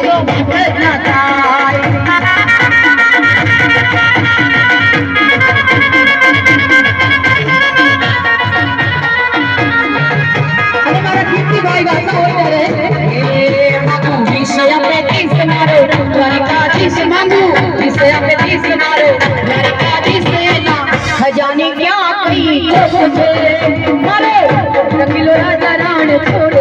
તો વાત ના થાય અને મારા કીર્તિભાઈ ગાતા હોય ત્યારે વિષય पे 30 मारो द्वारिकाधीश मांगू विषय पे 30 मारो द्वारिकाधीश ना खजाने क्या कहीं मारो रंगीलो राजा राण छोड़